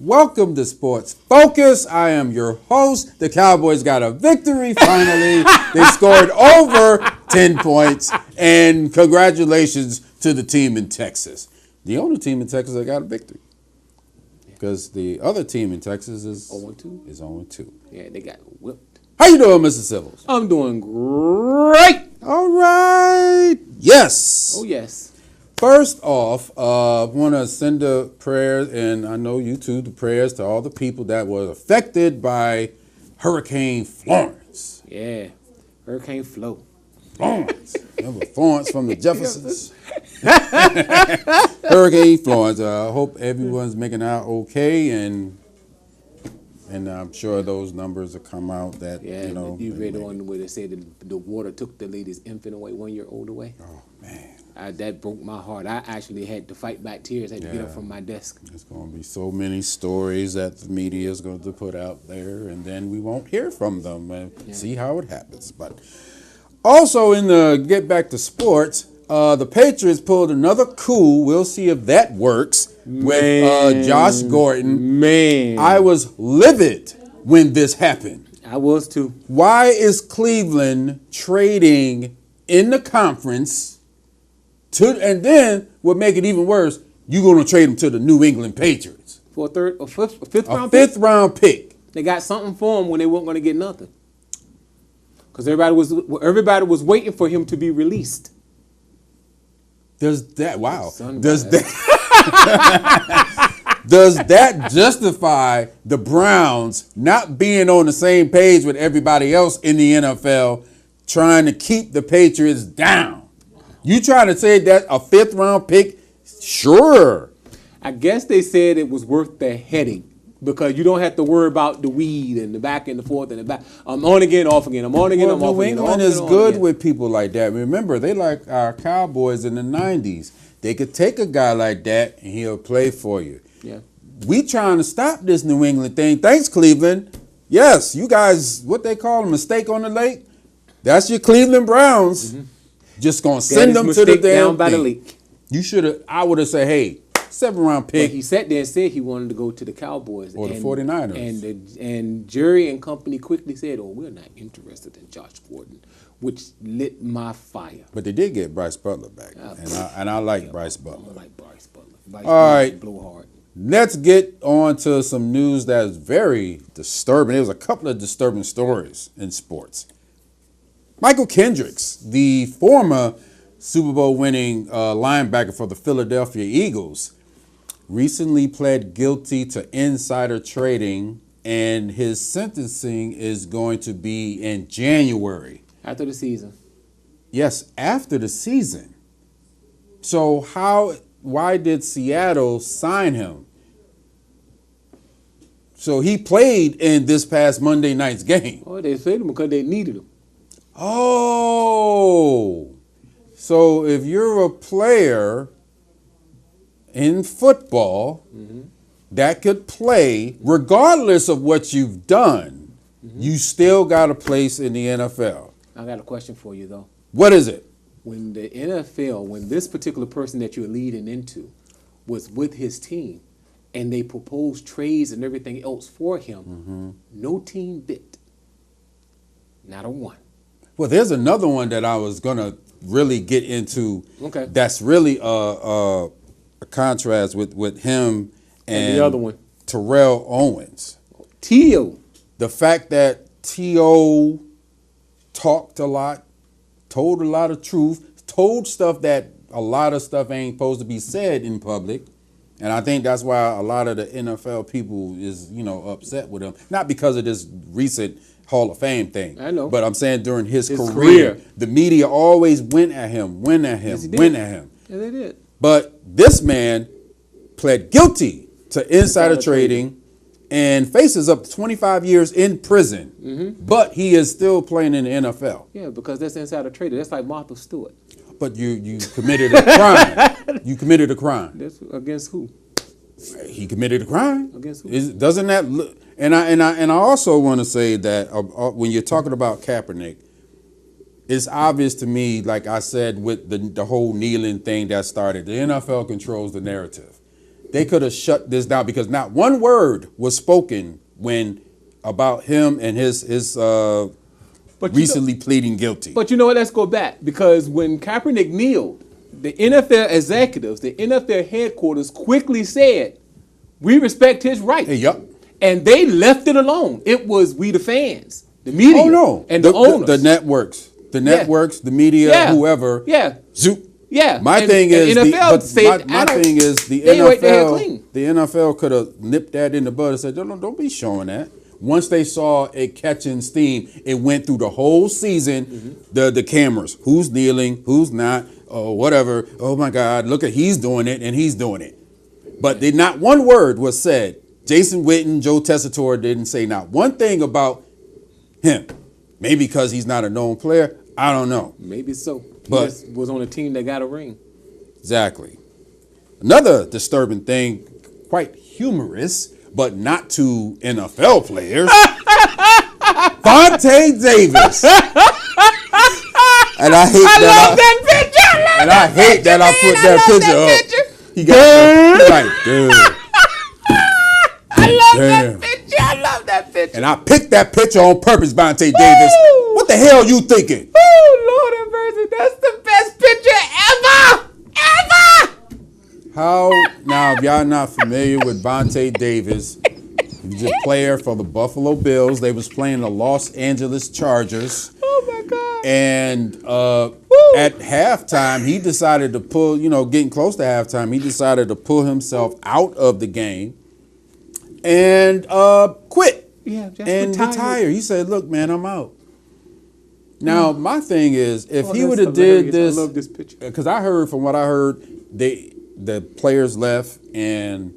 Welcome to Sports Focus. I am your host. The Cowboys got a victory finally. They scored over 10 points. And congratulations to the team in Texas. The only team in Texas that got a victory. Because the other team in Texas is 0-2. Is 0-2. Yeah, they got whipped. How you doing, Mr. Civils? I'm doing great. All right. Yes. Oh, yes. First off, I want to send the prayers, and I know you too, the prayers to all the people that were affected by Hurricane Florence. Yeah, Hurricane Flo. Florence. Remember Florence from the Jeffersons? Hurricane Florence. I hope everyone's making out okay, and I'm sure those numbers will come out that, Yeah, you know. you read the one where they said that the water took the lady's infant away, 1 year old away. Oh, man. That broke my heart. I actually had to fight back tears. I had to get up from my desk. There's going to be so many stories that the media is going to put out there, and then we won't hear from them and see how it happens. But also, get back to sports, the Patriots pulled another coup. We'll see if that works with Josh Gordon. Man, I was livid when this happened. I was too. Why is Cleveland trading in the conference? And then what make it even worse, you're going to trade him to the New England Patriots. For a fifth round fifth round pick. They got something for him when they weren't going to get nothing. Because everybody was waiting for him to be released. Does that does that justify the Browns not being on the same page with everybody else in the NFL, trying to keep the Patriots down? You trying to say that a fifth round pick? Sure. I guess they said it was worth the headache because you don't have to worry about the weed and the back and the forth and the back. I'm on again, off again. I'm on again, I'm off again. New England is good with people like that. Remember, they like our Cowboys in the 90s. They could take a guy like that and he'll play for you. Yeah. We trying to stop this New England thing. Thanks, Cleveland. Yes, you guys, what they call a mistake on the lake? That's your Cleveland Browns. Mm-hmm. Just gonna send them to the damn down by thing. the lake. You should have. I would have said, "Hey, 7th round pick." But he sat there and said he wanted to go to the Cowboys or the 49ers. And Jerry and company quickly said, "Oh, we're not interested in Josh Gordon," which lit my fire. But they did get Bryce Butler back, and I like Bryce Butler. I like Bryce Butler. All right, blow hard. Let's get on to some news that is very disturbing. There was a couple of disturbing stories in sports. Michael Kendricks, the former Super Bowl winning linebacker for the Philadelphia Eagles, recently pled guilty to insider trading, and his sentencing is going to be in January. After the season. Yes, after the season. So why did Seattle sign him? So he played in this past Monday night's game. Oh, they paid him because they needed him. Oh, so if you're a player in football that could play, regardless of what you've done, you still got a place in the NFL. I got a question for you, though. What is it? When the NFL, when this particular person that you're leading into was with his team and they proposed trades and everything else for him, no team bit. Not a one. Well, there's another one that I was going to really get into. Okay. That's really a contrast with him and the other one, Terrell Owens. T.O. The fact that T.O. talked a lot, told a lot of truth, told stuff that a lot of stuff ain't supposed to be said in public. And I think that's why a lot of the NFL people is, upset with him. Not because of this recent Hall of Fame thing. I know. But I'm saying during his career, the media always went at him. Yes, they did. But this man pled guilty to insider trading and faces up to 25 years in prison. But he is still playing in the NFL. Yeah, because that's insider trading. That's like Martha Stewart. But you committed a crime. You committed a crime. That's against who? He committed a crime. Against who? Doesn't that look? And I also want to say that when you're talking about Kaepernick, it's obvious to me, like I said, with the whole kneeling thing that started, the NFL controls the narrative. they could have shut this down because not one word was spoken about him and his recently pleading guilty. But you know what? Let's go back because when Kaepernick kneeled, the NFL executives, the NFL headquarters quickly said, "We respect his right." Hey, yup. And they left it alone. It was we the fans, the media, and the owners, the networks, the media, whoever. Yeah. Zoop. Yeah. My thing is the NFL could have nipped that in the bud and said, don't be showing that. Once they saw it catching steam, it went through the whole season. Mm-hmm. The cameras, who's kneeling, who's not, or whatever. Oh my God, look at he's doing it and he's doing it. But not one word was said. Jason Witten, Joe Tessitore didn't say not one thing about him. Maybe because he's not a known player. I don't know. Maybe so. But he was on a team that got a ring. Exactly. Another disturbing thing, quite humorous, but not to NFL players. Vontae Davis. And I hate that picture. And I hate that I put that picture up. He got like, dude. I love that picture. I love that picture. And I picked that picture on purpose, Vontae Davis. What the hell you thinking? Oh, Lord have mercy. That's the best picture ever. How, now, if y'all not familiar with Vontae Davis, he's a player for the Buffalo Bills. They was playing the Los Angeles Chargers. Oh, my God. And at halftime, he decided to pull, getting close to halftime, he decided to pull himself out of the game and quit and retire. He said, look, man, I'm out. Now, my thing is, if he would have did this, I love this picture. Because from what I heard, the players left and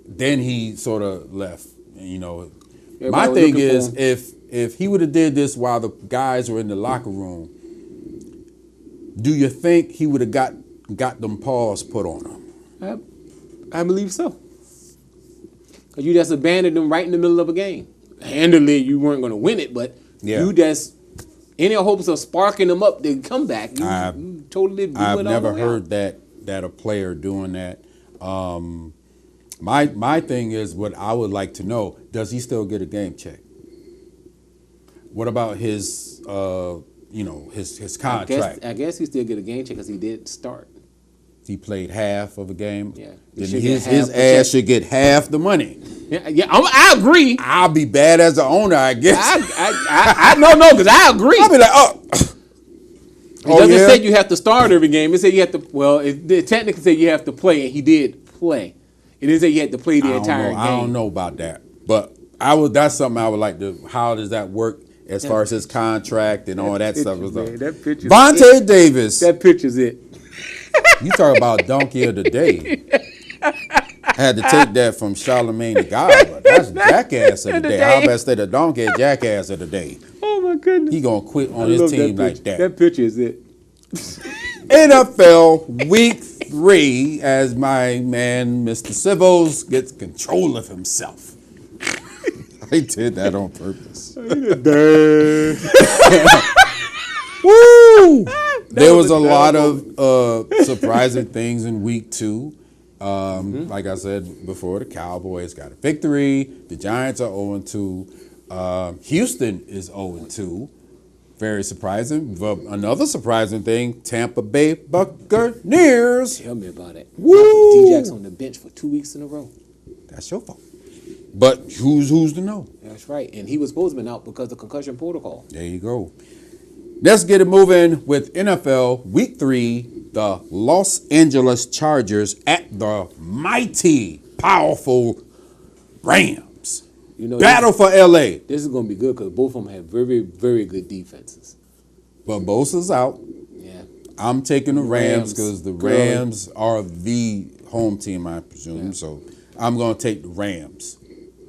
then he sort of left. My thing is, if he would have did this while the guys were in the locker room, do you think he would have got them paws put on him? I believe so. Because you just abandoned them right in the middle of a game. Handily, you weren't going to win it, but you just, any hopes of sparking them up to come back, you totally blew it all the way out. I've never heard that a player doing that. My thing is, what I would like to know, does he still get a game check? What about his his contract? I guess he still get a game check because he did start. He played half of a game. Yeah, then his ass should get half the money. Yeah, I agree. I'll be bad as an owner, I guess. I no, because I agree. I'll be like, It doesn't say you have to start every game. It said you have to. Well, it technically said you have to play, and he did play. It didn't say you had to play the entire game. I don't know about that, but that's something I would like to. How does that work as far as his contract and all that stuff? That picture. Vontae Davis. That picture's it. You talk about donkey of the day. I had to take that from Charlemagne the God, but that's jackass of the day. How about say the donkey jackass of the day? Oh my goodness. He gonna quit on his team like that. That picture is it. NFL Week 3 as my man Mr. Sibbles gets control of himself. I did that on purpose. Woo! There was a lot of surprising things in Week 2. Like I said before, the Cowboys got a victory. The Giants are 0-2. Houston is 0-2. Very surprising. But another surprising thing, Tampa Bay Buccaneers. Tell me about it. Woo! D-Jack's on the bench for 2 weeks in a row. That's your fault. But who's to know? That's right. And he was supposed to be out because of concussion protocol. There you go. Let's get it moving with NFL Week 3. The Los Angeles Chargers at the mighty, powerful Rams. Battle for LA. This is going to be good because both of them have very, very good defenses. But Bosa's out. Yeah. I'm taking the Rams because the Rams are the home team, I presume. Yeah. So I'm going to take the Rams.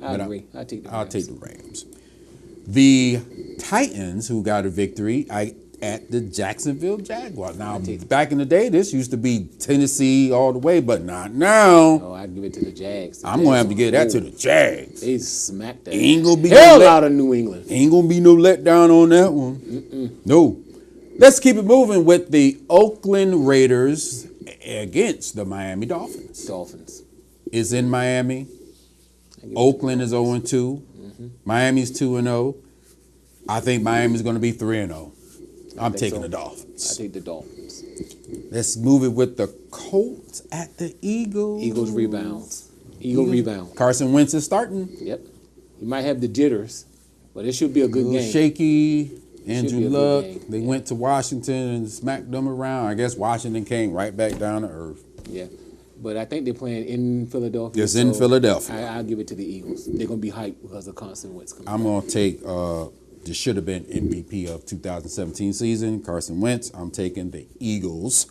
I agree. I'll take the Rams. The Titans, who got a victory at the Jacksonville Jaguars. Now, back in the day, this used to be Tennessee all the way, but not now. Oh, I'd give it to the Jags. I'm going to have to give that to the Jags. They smacked that. Ain't going to be hell out of New England. Ain't going to be no letdown on that one. No. Let's keep it moving with the Oakland Raiders against the Miami Dolphins. is in Miami. Oakland is 0-2. Miami's 2-0. I think Miami's going to be 3-0. I'm taking the Dolphins. I take the Dolphins. Let's move it with the Colts at the Eagles. Eagles rebound. Carson Wentz is starting. Yep. He might have the jitters, but it should be a good game. Shaky. Andrew Luck. They Yeah. went to Washington and smacked them around. I guess Washington came right back down to earth. Yeah. But I think they're playing in Philadelphia. It's in Philadelphia. I'll give it to the Eagles. They're going to be hyped because of Carson Wentz coming I'm back. going to take the should have been MVP of 2017 season, Carson Wentz. I'm taking the Eagles.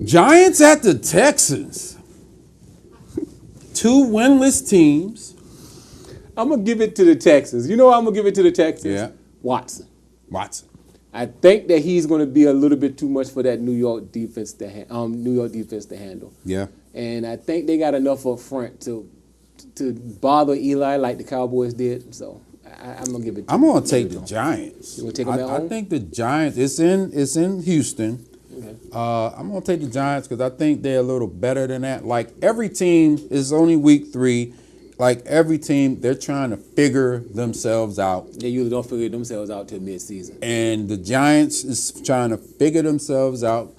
Giants at the Texans. 2 winless teams. I'm going to give it to the Texans. You know why I'm going to give it to the Texans? Yeah. Watson. I think that he's going to be a little bit too much for that New York defense to handle. Yeah. And I think they got enough up front to bother Eli like the Cowboys did. So I'm going to give it to I'm going to take the Giants. You want to take them at home? I think the Giants, it's in Houston. Okay. I'm going to take the Giants because I think they're a little better than that. Like every team, it's only week 3. Like every team, they're trying to figure themselves out. They usually don't figure themselves out till midseason. And the Giants is trying to figure themselves out.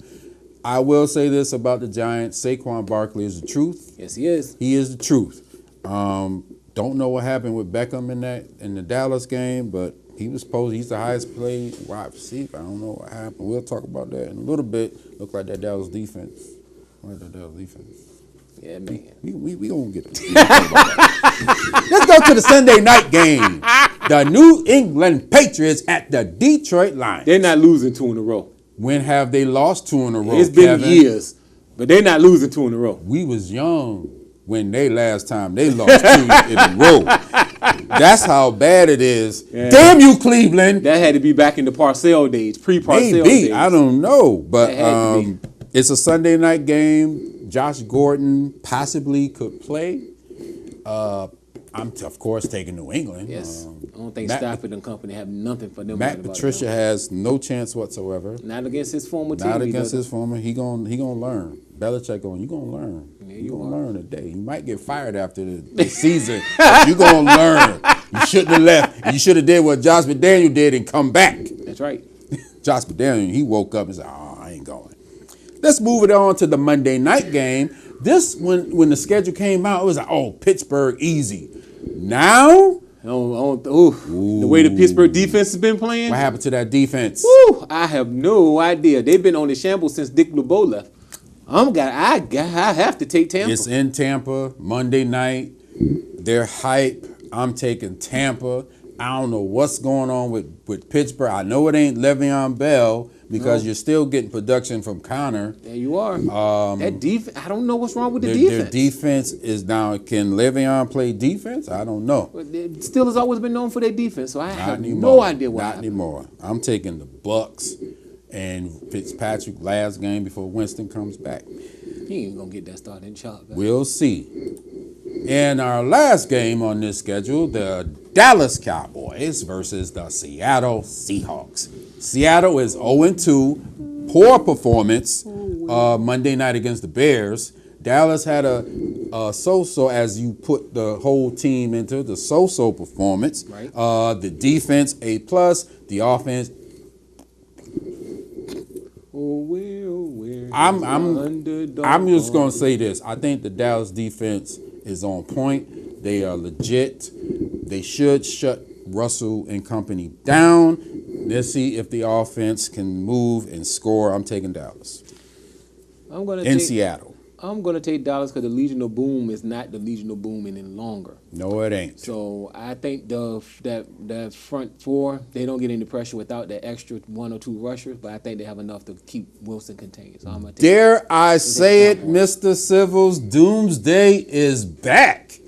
I will say this about the Giants. Saquon Barkley is the truth. Yes, he is. He is the truth. Don't know what happened with Beckham in the Dallas game, but he's the highest paid wide receiver. I don't know what happened. We'll talk about that in a little bit. Look like that Dallas defense. Yeah, man. We gonna get it. Let's go to the Sunday night game. The New England Patriots at the Detroit Lions. They're not losing 2 in a row. When have they lost 2 in a row? It's been Kevin? years, but they're not losing 2 in a row. We was young when last time they lost 2 in a row. That's how bad it is. Yeah. Damn you, Cleveland. That had to be back in the Parcells days, pre-Parcells days. Maybe. I don't know. But That had to be. it's a Sunday night game. Josh Gordon possibly could play. I'm, of course, taking New England. Yes. I don't think Stafford and company have nothing for them. Matt Patricia has no chance whatsoever. Not against his former team. Not against his former. He gonna learn. Belichick you gonna learn. Yeah, you gonna learn today. You might get fired after the season. You gonna learn. You shouldn't have left. You should have did what Josh McDaniel did and come back. That's right. Josh McDaniel, he woke up and said, I ain't going. Let's move it on to the Monday night game. This, when the schedule came out, it was like, Pittsburgh, easy. Now? The way the Pittsburgh defense has been playing. What happened to that defense? Woo, I have no idea. They've been on the shambles since Dick LeBeau left. I have to take Tampa. It's in Tampa, Monday night. They're hype. I'm taking Tampa. I don't know what's going on with Pittsburgh. I know it ain't Le'Veon Bell because you're still getting production from Connor. There you are. That defense, I don't know what's wrong with the defense. Their defense is now, can Le'Veon play defense? I don't know. But the Steelers always been known for their defense, so I have anymore. no idea what Not happened. anymore. I'm taking the Bucks and Fitzpatrick last game before Winston comes back. He ain't going to get that starting shot. We'll see. In our last game on this schedule, the Dallas Cowboys versus the Seattle Seahawks. Seattle is 0-2, poor performance Monday night against the Bears. Dallas had a so-so, as you put the whole team into the so-so performance. Right. The defense A+, the offense. I'm just gonna say this. I think the Dallas defense is on point. They are legit. They should shut Russell and company down. Let's see if the offense can move and score. I'm taking Dallas. Seattle. I'm going to take Dallas because the Legion of Boom is not the Legion of Boom any longer. No, it ain't. So I think that front four, they don't get any pressure without that extra 1 or 2 rushers, but I think they have enough to keep Wilson contained. So I'm going to Dare I say it, Mr. Civils, Doomsday is back.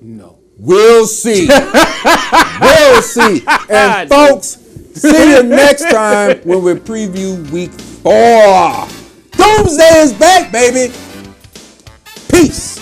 No. We'll see. We'll see. And folks, see you next time when we preview week 4. Doomsday is back, baby. Peace.